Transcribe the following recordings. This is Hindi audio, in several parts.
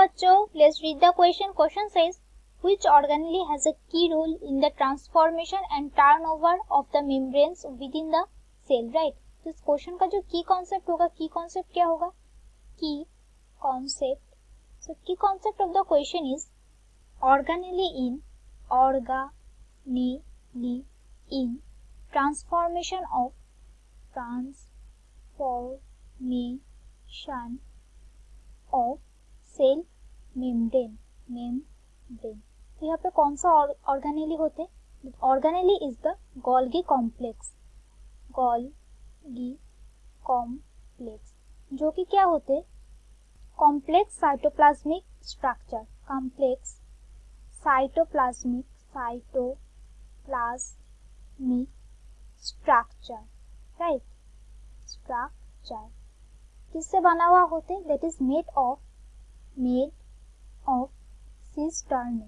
बच्चों, let's read the question. Question says which organelle has a key role in the transformation and turnover of the membranes within the cell, right? तो इस क्वेश्चन का जो की कॉन्सेप्ट होगा, की कॉन्सेप्ट क्या होगा? की concept. So key concept of the question is organelle in transformation of cell membrane. तो यहाँ पे कौन सा ऑर्गेनेली होते हैं? Organelle is the Golgi complex. जो कि क्या होते? Complex cytoplasmic structure. Right. Structure किससे बना हुआ होते? That is made of cisternae.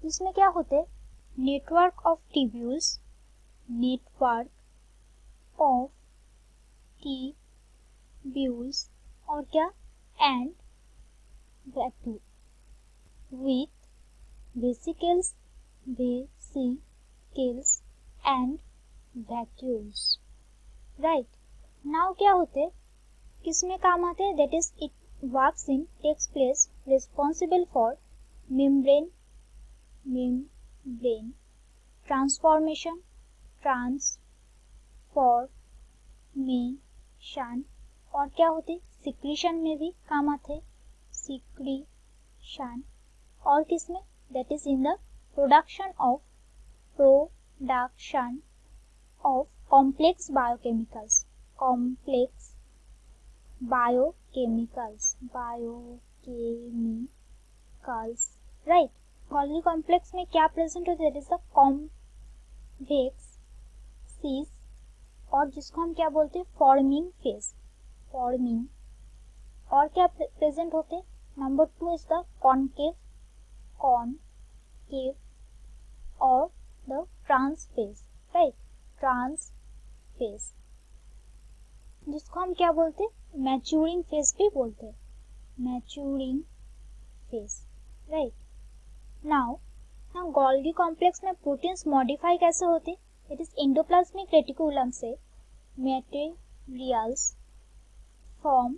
जिसमें क्या होते? नेटवर्क ऑफ ट्यूब्यूल्स और क्या? And vacuole with vesicles and vacuoles. Right. Now क्या होते? किसमें काम आते हैं? That is it works in takes place responsible for membrane transformation और क्या होते? सिक्रीशन में भी काम आते. सिक्रीशन. और किसमें? That is in the production of complex biochemicals. Right. Golgi complex में क्या प्रेजेंट होता है? दैट इज द कॉन्वेक्स सीस और जिसको हम क्या बोलते हैं? Forming face. और क्या प्रेजेंट होते? नंबर 2 इज द कॉनकेव और द ट्रांसफेस. राइट. ट्रांसफेस जिसको हम क्या बोलते हैं? मैच्योरिंग फेस भी बोलते हैं. Maturing phase. Right. Now Golgi complex में प्रोटीन्स मॉडिफाई कैसे होते? इट इज एंडोप्लाज्मिक रेटिकुलम से materials from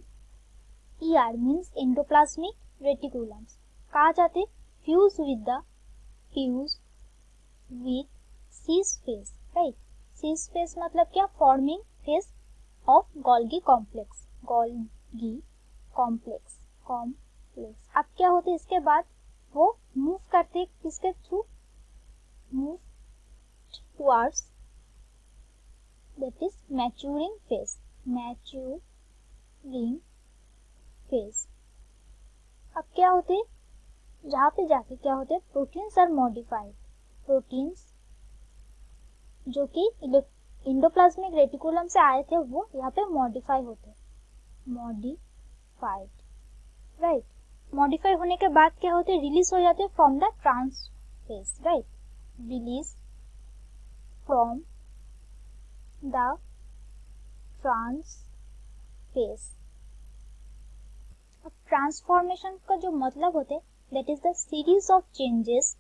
ER means endoplasmic reticulums कहा जाते? Fuse with cis phase. Right. Cis phase मतलब क्या? Forming phase of Golgi complex. अब क्या होते? इसके बाद वो मूव करते किसके through? Move towards that is maturing phase. अब क्या होते? जहाँ पे जाके क्या होते? Proteins are modified. प्रोटीन्स जो कि एंडोप्लाज्मिक रेटिकुलम से आए थे वो यहाँ पे मॉडिफाई होते. राइट. मॉडिफाई होने के बाद क्या होते? रिलीज हो जाते from the trans face. Right. Release from the trans face. अब ट्रांसफॉर्मेशन का जो मतलब होते that is the series of changes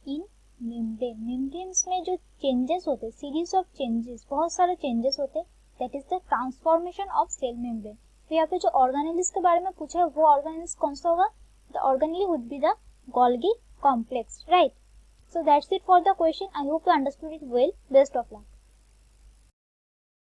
in membranes में जो चेंजेस होते, सीरीज ऑफ चेंजेस, बहुत सारे चेंजेस होते, that is the transformation of cell membrane. तो यहाँ पे जो ऑर्गेनेलिस के बारे में पूछा है वो ऑर्गेनेलिस कौन सा होगा? The organelle would be the Golgi complex. Right. So that's it for the question. I hope you understood it well. Best of luck.